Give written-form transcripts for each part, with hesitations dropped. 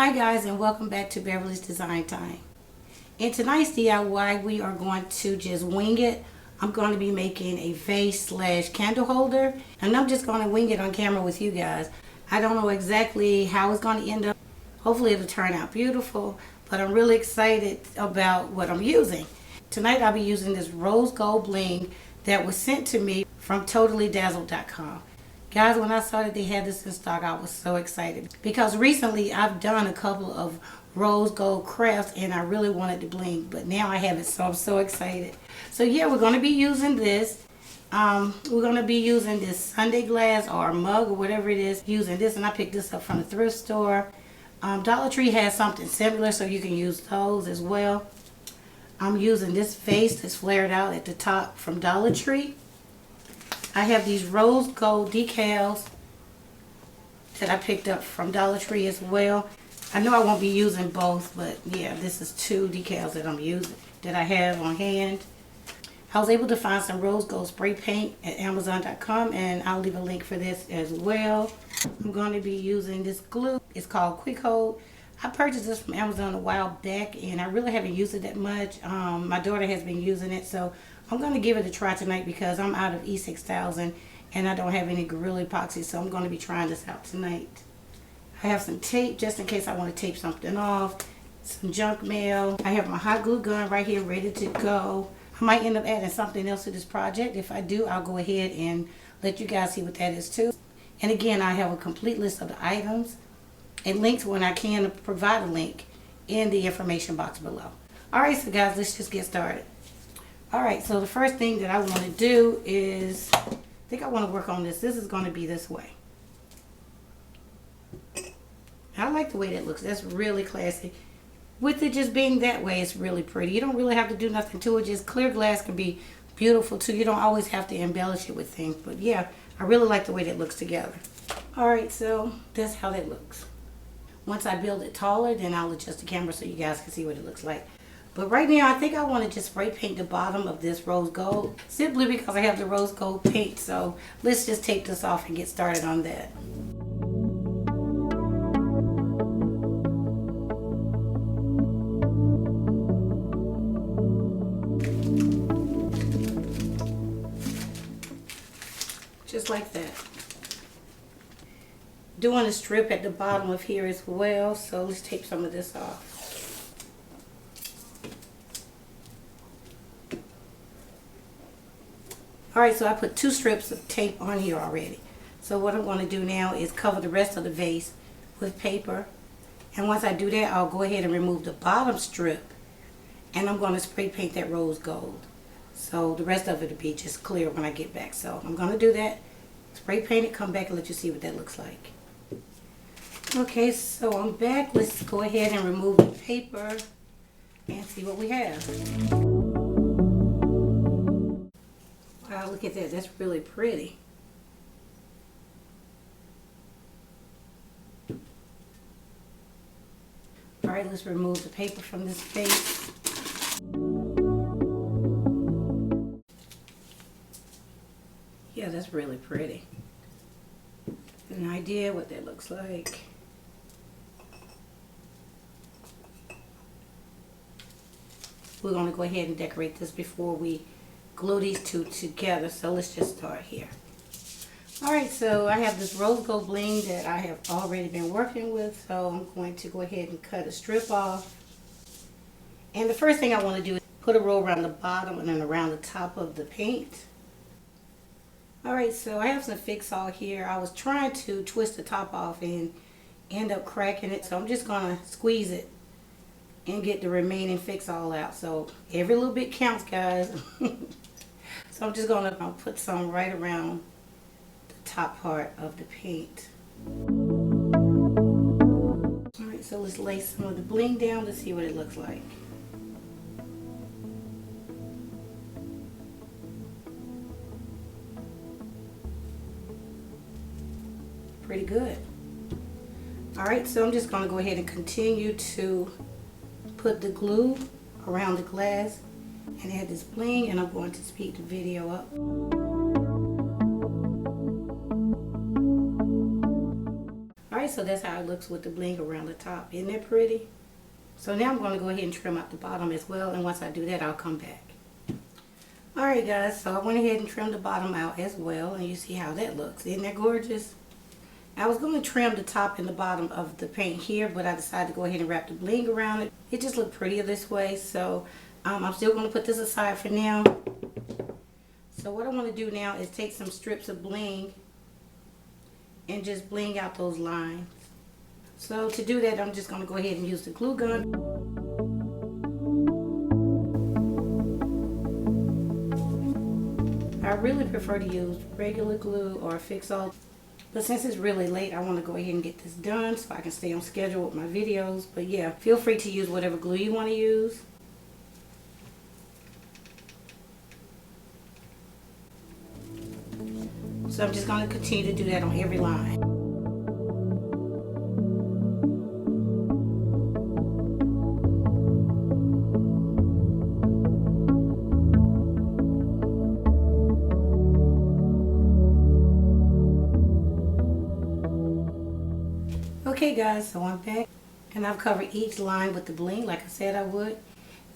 Hi guys, and welcome back to Beverly's Design Time. In tonight's DIY, we are going to just wing it. I'm going to be making a vase / candle holder, and I'm just going to wing it on camera with you guys. I don't know exactly how it's going to end up. Hopefully it'll turn out beautiful, but I'm really excited about what I'm using. Tonight I'll be using this rose gold bling that was sent to me from TotallyDazzled.com. Guys, when I saw that they had this in stock, I was so excited because recently I've done a couple of rose gold crafts and I really wanted to bling, but now I have it, so I'm so excited. So yeah, we're going to be using this. We're going to be using this SUNDAE glass or mug or whatever it is, using this, and I picked this up from the thrift store. Dollar Tree has something similar, so you can use those as well. I'm using this vase that's flared out at the top from Dollar Tree. I have these rose gold decals that I picked up from Dollar Tree as well. I know I won't be using both, but yeah, this is 2 decals that I'm using, that I have on hand. I was able to find some rose gold spray paint at Amazon.com, and I'll leave a link for this as well. I'm going to be using this glue. It's called Quick Hold. I purchased this from Amazon a while back, and I really haven't used it that much. My daughter has been using it, so I'm going to give it a try tonight because I'm out of E6000 and I don't have any Gorilla Epoxy, so I'm going to be trying this out tonight. I have some tape just in case I want to tape something off, some junk mail. I have my hot glue gun right here ready to go. I might end up adding something else to this project. If I do, I'll go ahead and let you guys see what that is too. And again, I have a complete list of the items and links when I can provide a link in the information box below. Alright, so guys, let's just get started. Alright, so the first thing that I want to do is, I think I want to work on this. This is going to be this way. I like the way that looks. That's really classy. With it just being that way, it's really pretty. You don't really have to do nothing to it. Just clear glass can be beautiful too. You don't always have to embellish it with things. But yeah, I really like the way that looks together. Alright, so that's how that looks. Once I build it taller, then I'll adjust the camera so you guys can see what it looks like. But right now, I think I want to just spray paint the bottom of this rose gold, simply because I have the rose gold paint. So let's just take this off and get started on that. Just like that. Doing a strip at the bottom of here as well, so let's take some of this off. Alright, so I put 2 strips of tape on here already. So what I'm going to do now is cover the rest of the vase with paper. And once I do that, I'll go ahead and remove the bottom strip. And I'm going to spray paint that rose gold. So the rest of it will be just clear when I get back. So I'm going to do that. Spray paint it, come back and let you see what that looks like. Okay, so I'm back. Let's go ahead and remove the paper and see what we have. Wow, look at that. That's really pretty. Alright, let's remove the paper from this vase. Yeah, that's really pretty. An idea what that looks like. We're going to go ahead and decorate this before we glue these 2 together, so let's just start here. Alright, so I have this rose gold bling that I have already been working with, so I'm going to go ahead and cut a strip off. And the first thing I want to do is put a roll around the bottom and then around the top of the paint. Alright, so I have some FIXALL here. I was trying to twist the top off and end up cracking it, so I'm just going to squeeze it and get the remaining FIXALL out. So every little bit counts, guys. So I'm just going to put some right around the top part of the paint. Alright, so let's lay some of the bling down to see what it looks like. Pretty good. Alright, so I'm just going to go ahead and continue to put the glue around the glass and add this bling, and I'm going to speed the video up. Alright, so that's how it looks with the bling around the top. Isn't that pretty? So now I'm going to go ahead and trim out the bottom as well, and once I do that, I'll come back. Alright guys, so I went ahead and trimmed the bottom out as well, and you see how that looks. Isn't that gorgeous? I was going to trim the top and the bottom of the paint here, but I decided to go ahead and wrap the bling around it. It just looked prettier this way, so I'm still going to put this aside for now. So what I want to do now is take some strips of bling and just bling out those lines. So to do that, I'm just going to go ahead and use the glue gun. I really prefer to use regular glue or FIXALL, but since it's really late, I want to go ahead and get this done so I can stay on schedule with my videos. But yeah, feel free to use whatever glue you want to use. So I'm just going to continue to do that on every line. Okay guys, so I'm back and I've covered each line with the bling like I said I would.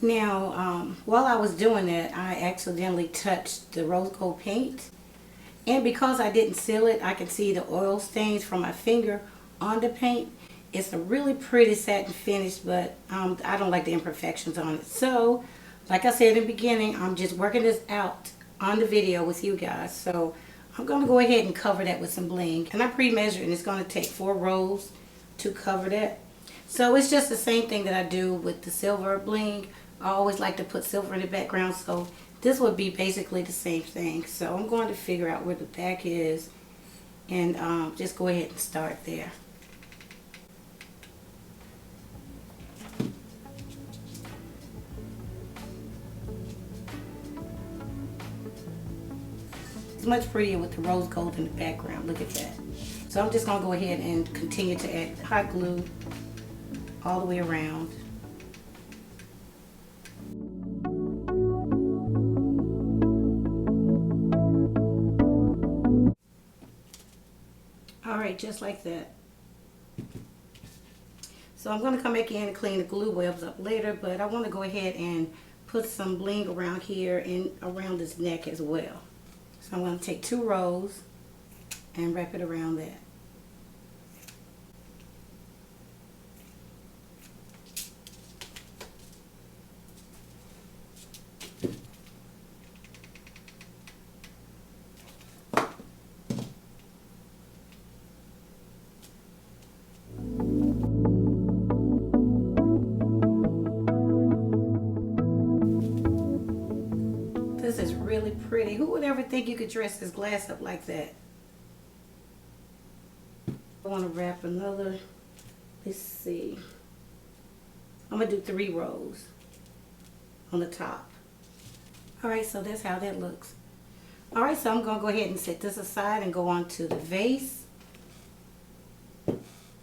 Now, while I was doing that, I accidentally touched the rose gold paint. And because I didn't seal it, I could see the oil stains from my finger on the paint. It's a really pretty satin finish, but I don't like the imperfections on it. So, like I said in the beginning, I'm just working this out on the video with you guys. So, I'm going to go ahead and cover that with some bling. And I pre-measured, and it's going to take 4 rows to cover that. So, it's just the same thing that I do with the silver bling. I always like to put silver in the background, so this would be basically the same thing. So I'm going to figure out where the back is and just go ahead and start there. It's much prettier with the rose gold in the background. Look at that. So I'm just going to go ahead and continue to add hot glue all the way around. Alright, just like that. So I'm going to come back in and clean the glue webs up later, but I want to go ahead and put some bling around here and around this neck as well. So I'm going to take 2 rows and wrap it around that. This is really pretty. Who would ever think you could dress this glass up like that? I want to wrap another, let's see. I'm going to do 3 rows on the top. Alright, so that's how that looks. Alright, so I'm going to go ahead and set this aside and go on to the vase.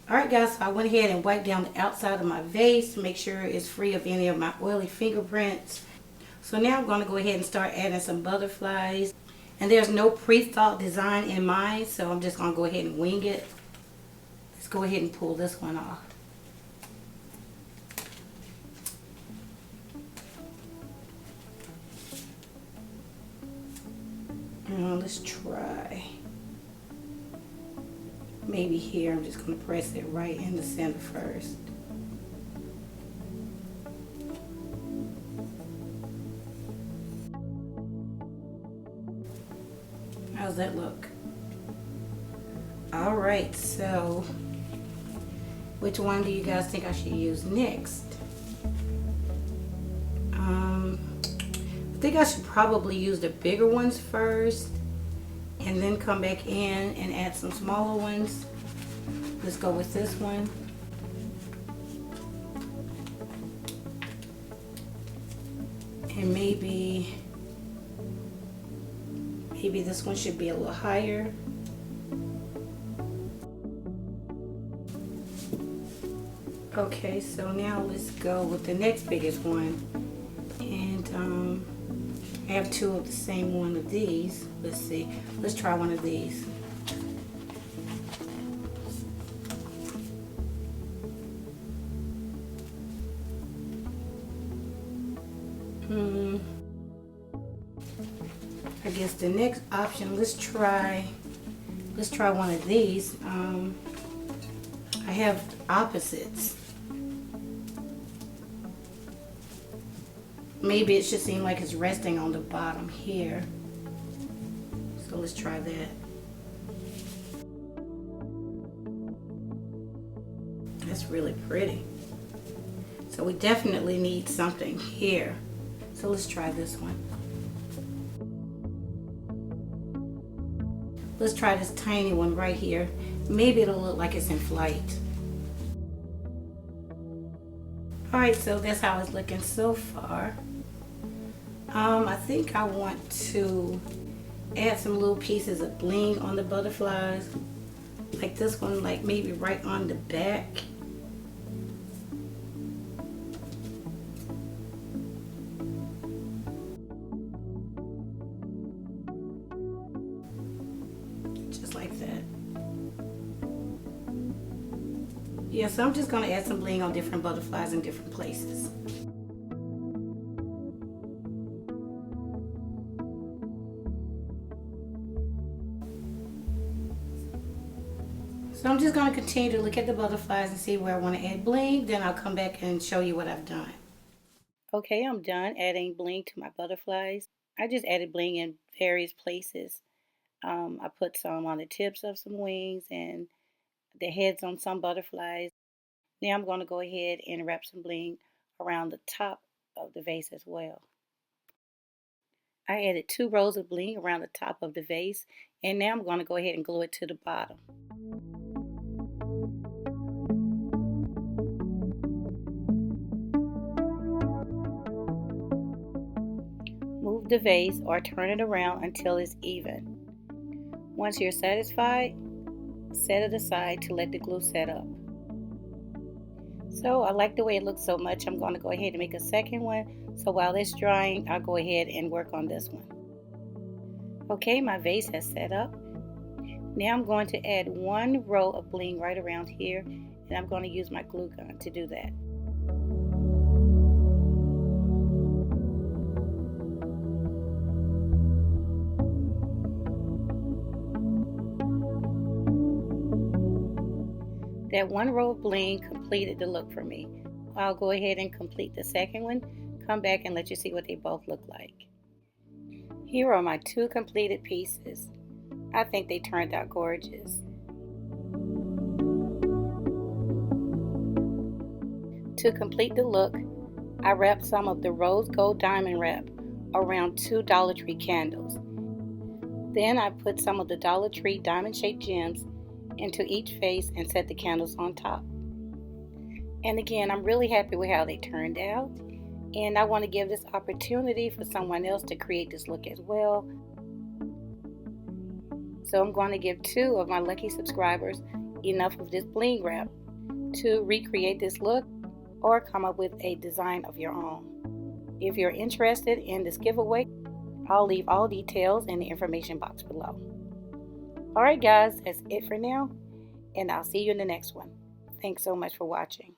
Alright guys, so I went ahead and wiped down the outside of my vase to make sure it's free of any of my oily fingerprints. So now I'm going to go ahead and start adding some butterflies. And there's no pre-thought design in mind, so I'm just going to go ahead and wing it. Let's go ahead and pull this one off. Let's try. Maybe here, I'm just going to press it right in the center first. How's that look? Alright, so which one do you guys think I should use next? I think I should probably use the bigger ones first and then come back in and add some smaller ones. Let's go with this one. And maybe this one should be a little higher. Okay, so now let's go with the next biggest one. And I have 2 of the same one of these. Let's see. Let's try one of these. I guess the next option, let's try one of these. I have opposites. Maybe it should seem like it's resting on the bottom here. So let's try that. That's really pretty. So we definitely need something here. So let's try this one. Let's try this tiny one right here. Maybe it'll look like it's in flight. Alright, so that's how it's looking so far. I think I want to add some little pieces of bling on the butterflies. Like this one, like maybe right on the back. Just like that. Yeah, so I'm just going to add some bling on different butterflies in different places. So I'm just going to continue to look at the butterflies and see where I want to add bling. Then I'll come back and show you what I've done. Okay, I'm done adding bling to my butterflies. I just added bling in various places. I put some on the tips of some wings and the heads on some butterflies. Now I'm going to go ahead and wrap some bling around the top of the vase as well. I added 2 rows of bling around the top of the vase, and now I'm going to go ahead and glue it to the bottom. Move the vase or turn it around until it's even. Once you're satisfied, set it aside to let the glue set up. So I like the way it looks so much, I'm going to go ahead and make a second one. So while it's drying, I'll go ahead and work on this one. Okay, my vase has set up. Now I'm going to add 1 row of bling right around here, and I'm going to use my glue gun to do that. That 1 row of bling completed the look for me. I'll go ahead and complete the second one, come back and let you see what they both look like. Here are my 2 completed pieces. I think they turned out gorgeous. To complete the look, I wrapped some of the rose gold diamond wrap around 2 Dollar Tree candles. Then I put some of the Dollar Tree diamond shaped gems into each face and set the candles on top. And again, I'm really happy with how they turned out, and I want to give this opportunity for someone else to create this look as well. So I'm going to give 2 of my lucky subscribers enough of this bling wrap to recreate this look or come up with a design of your own. If you're interested in this giveaway, I'll leave all details in the information box below. Alright guys, that's it for now, and I'll see you in the next one. Thanks so much for watching.